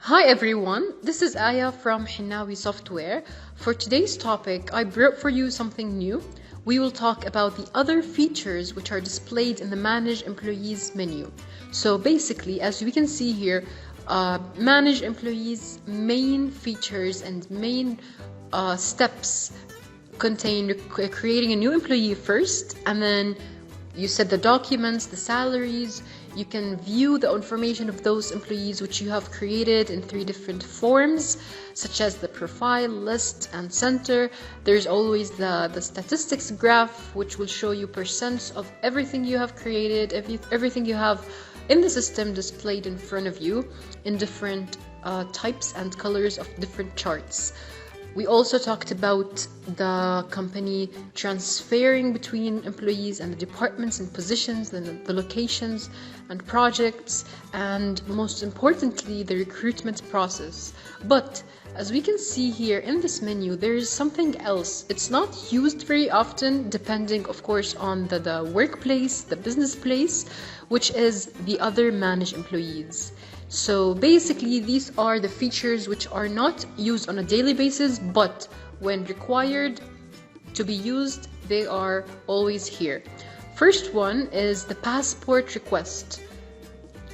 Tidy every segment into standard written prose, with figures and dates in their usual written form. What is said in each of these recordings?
Hi everyone, this is Aya from Hinawi Software. For today's topic, I brought for you something new. We will talk about the other features which are displayed in the Manage Employees menu. So basically, as we can see here, Manage Employees main features and main steps contain creating a new employee first, and then you set the documents, the salaries. You can view the information of those employees which you have created in 3 different forms, such as the profile, list, and center. There's always the statistics graph, which will show you percents of everything you have created, everything you have in the system displayed in front of you in different types and colors of different charts. We also talked about the company transferring between employees and the departments and positions and the locations and projects, and most importantly, the recruitment process. But as we can see here in this menu, there is something else. It's not used very often, depending, of course, on the workplace, the business place, which is the other Manage Employees. So basically, these are the features which are not used on a daily basis, but when required to be used, they are always here. First one is the passport request.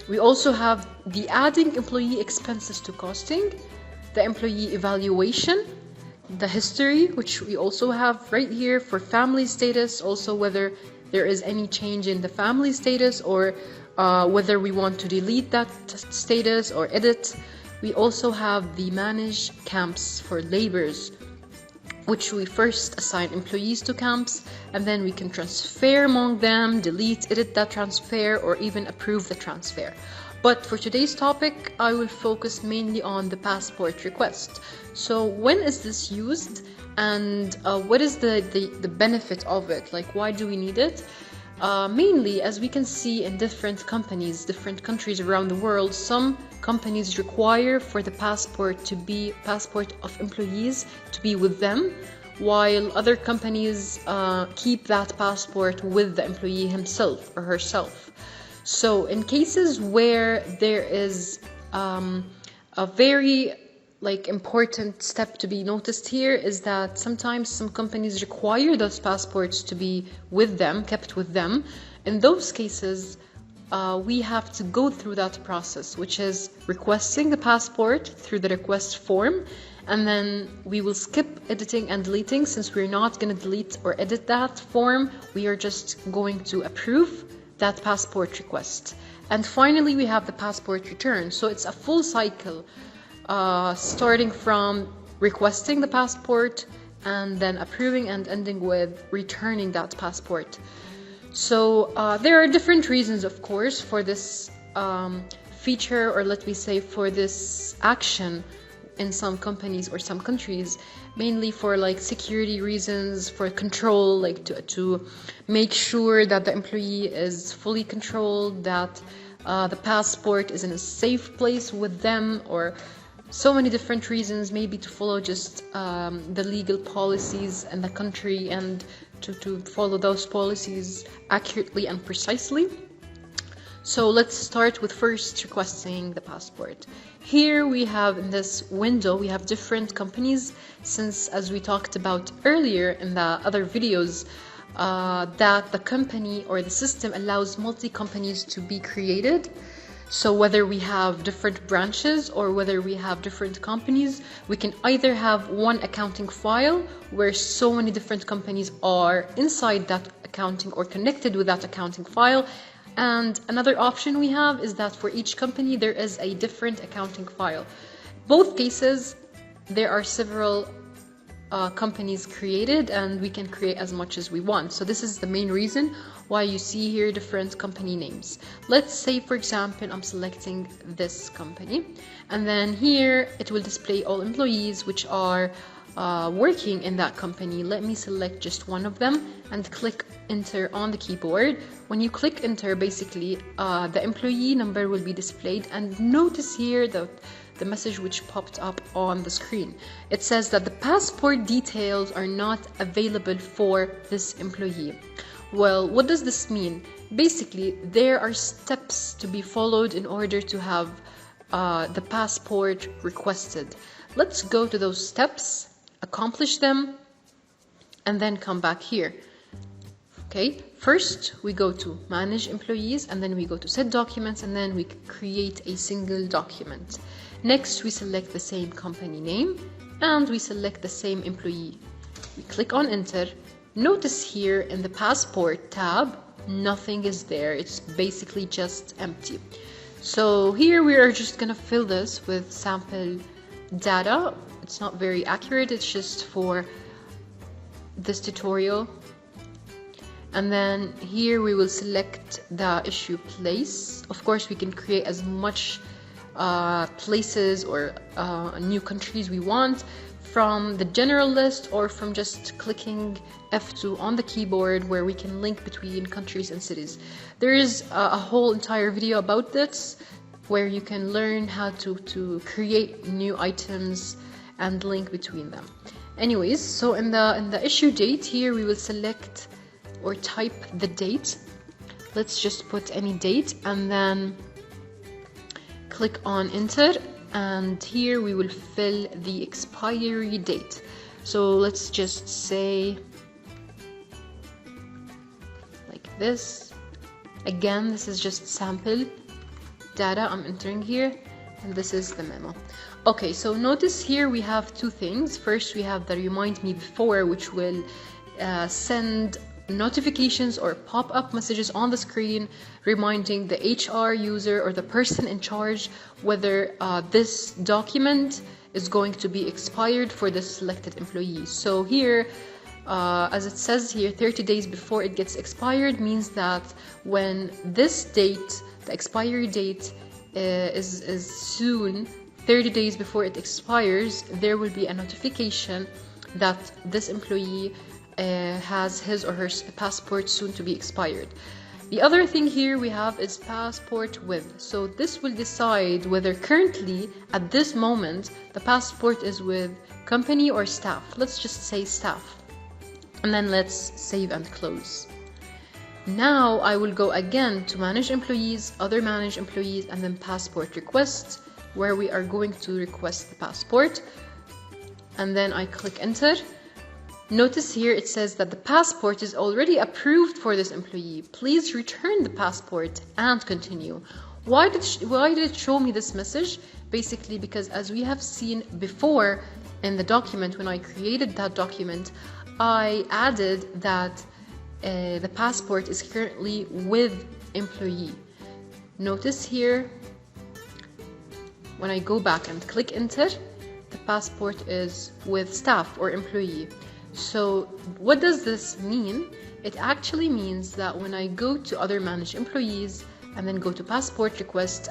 We also have the adding employee expenses to costing, the employee evaluation, the history, which we also have right here for family status, also whether there is any change in the family status or whether we want to delete that status or edit. We also have the manage camps for laborers, which we first assign employees to camps, and then we can transfer among them, delete, edit that transfer, or even approve the transfer. But for today's topic, I will focus mainly on the passport request. So when is this used, and what is the benefit of it? Like, why do we need it? Mainly, as we can see in different companies, different countries around the world, some companies require for the passport of employees to be with them, while other companies keep that passport with the employee himself or herself. So in cases where there is a very important step to be noticed here is that sometimes some companies require those passports to be with them, kept with them. In those cases, we have to go through that process, which is requesting the passport through the request form, and then we will skip editing and deleting. Since we're not going to delete or edit that form, we are just going to approve that passport request. And finally, we have the passport return. So it's a full cycle, starting from requesting the passport and then approving and ending with returning that passport. So there are different reasons, of course, for this feature, or let me say for this action in some companies or some countries, mainly for security reasons, for control, to make sure that the employee is fully controlled, that the passport is in a safe place with them, or so many different reasons, maybe to follow just the legal policies in the country and to follow those policies accurately and precisely. So let's start with first requesting the passport. Here we have in this window, we have different companies, since as we talked about earlier in the other videos, that the company or the system allows multi-companies to be created. So whether we have different branches or whether we have different companies, we can either have one accounting file where so many different companies are inside that accounting or connected with that accounting file. And another option we have is that for each company, there is a different accounting file. Both cases, there are several companies created, and we can create as much as we want. So this is the main reason why you see here different company names. Let's say, for example, I'm selecting this company, and then here it will display all employees which are working in that company. Let me select just one of them and click enter on the keyboard. When you click enter, basically the employee number will be displayed, and notice here that the message which popped up on the screen. It says that the passport details are not available for this employee. Well, what does this mean? Basically, there are steps to be followed in order to have the passport requested. Let's go to those steps, accomplish them, and then come back here. Okay, first we go to manage employees, and then we go to set documents, and then we create a single document. Next, we select the same company name, and we select the same employee. We click on enter. Notice here in the passport tab, nothing is there. It's basically just empty. So here we are just gonna fill this with sample data. It's not very accurate, it's just for this tutorial. And then here we will select the issue place. Of course, we can create as much places or new countries we want from the general list, or from just clicking F2 on the keyboard, where we can link between countries and cities. There is a whole entire video about this where you can learn how to create new items and link between them. Anyways, so in the issue date here, we will select or type the date. Let's just put any date and then click on enter, and here we will fill the expiry date. So let's just say like this. Again, this is just sample data I'm entering here, and this is the memo. Okay, so notice here we have two things. First, we have the remind me before, which will send notifications or pop-up messages on the screen reminding the HR user or the person in charge whether this document is going to be expired for the selected employee. So here, as it says here, 30 days before it gets expired means that when this date, the expiry date is soon, 30 days before it expires, there will be a notification that this employee has his or her passport soon to be expired. The other thing here we have is passport with. So this will decide whether currently at this moment the passport is with company or staff. Let's just say staff, and then let's save and close. Now I will go again to manage employees, other manage employees, and then passport requests, where we are going to request the passport, and then I click enter. Notice here it says that the passport is already approved for this employee. Please return the passport and continue. Why did it show me this message? Basically because, as we have seen before in the document, when I created that document, I added that the passport is currently with employee. Notice here, when I go back and click enter, the passport is with staff or employee. So what does this mean? It actually means that when I go to other managed employees and then go to passport request,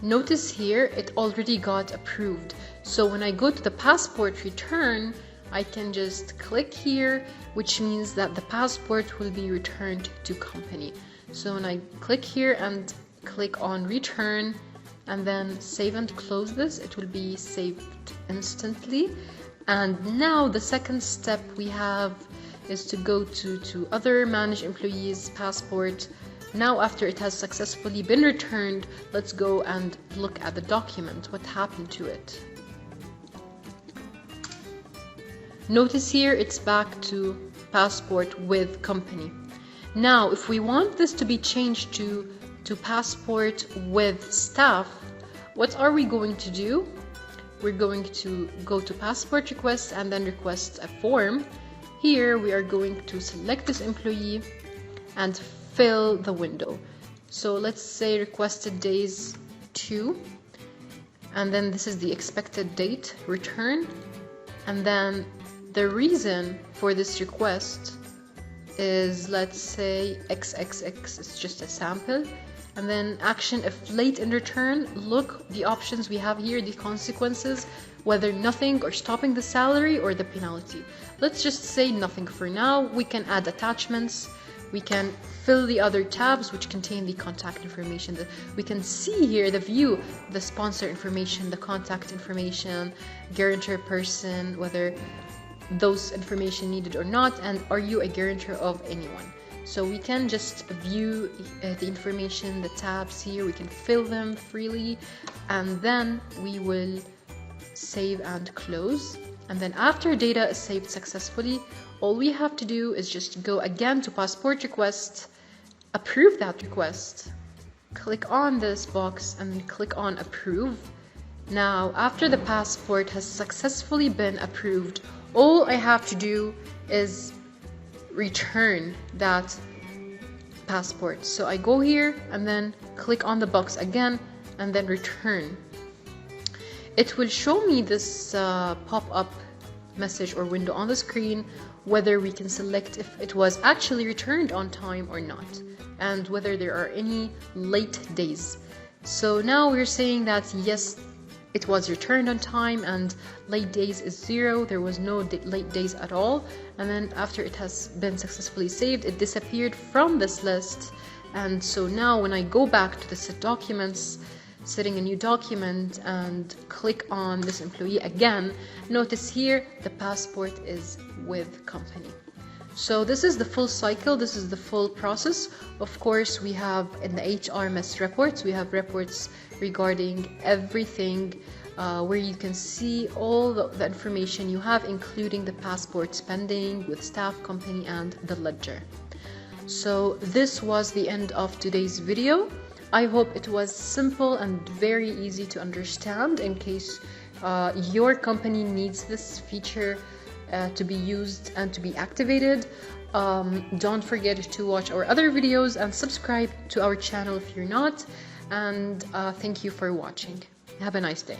notice here it already got approved. So when I go to the passport return, I can just click here, which means that the passport will be returned to company. So when I click here and click on return, and then save and close this, it will be saved instantly. And now the second step we have is to go to other managed employees passport. Now after it has successfully been returned, let's go and look at the document, what happened to it. Notice here it's back to passport with company. Now if we want this to be changed to passport with staff, what are we going to do? We're going to go to passport requests and then request a form. Here we are going to select this employee and fill the window. So let's say requested days 2, and then this is the expected date, return, and then the reason for this request is, let's say XXX, it's just a sample. And then action if late in return. Look, the options we have here, the consequences, whether nothing or stopping the salary or the penalty. Let's just say nothing for now. We can add attachments. We can fill the other tabs which contain the contact information. We can see here the view, the sponsor information, the contact information, guarantor person, whether those information needed or not, and are you a guarantor of anyone. So we can just view the information, the tabs here, we can fill them freely, and then we will save and close. And then after data is saved successfully, all we have to do is just go again to passport request, approve that request, click on this box and click on approve. Now, after the passport has successfully been approved, all I have to do is return that passport. So I go here and then click on the box again and then return. It will show me this pop-up message or window on the screen whether we can select if it was actually returned on time or not, and whether there are any late days. So now we're saying that yes, it was returned on time and late days is 0. There was no late days at all. And then after it has been successfully saved, it disappeared from this list. And so now when I go back to the set documents, setting a new document and click on this employee again, notice here the passport is with company. So this is the full cycle, this is the full process. Of course, we have in the HRMS reports, we have reports regarding everything where you can see all the information you have, including the passport spending with staff, company, and the ledger. So this was the end of today's video. I hope it was simple and very easy to understand in case your company needs this feature to be used and to be activated. Don't forget to watch our other videos and subscribe to our channel if you're not. And thank you for watching. Have a nice day.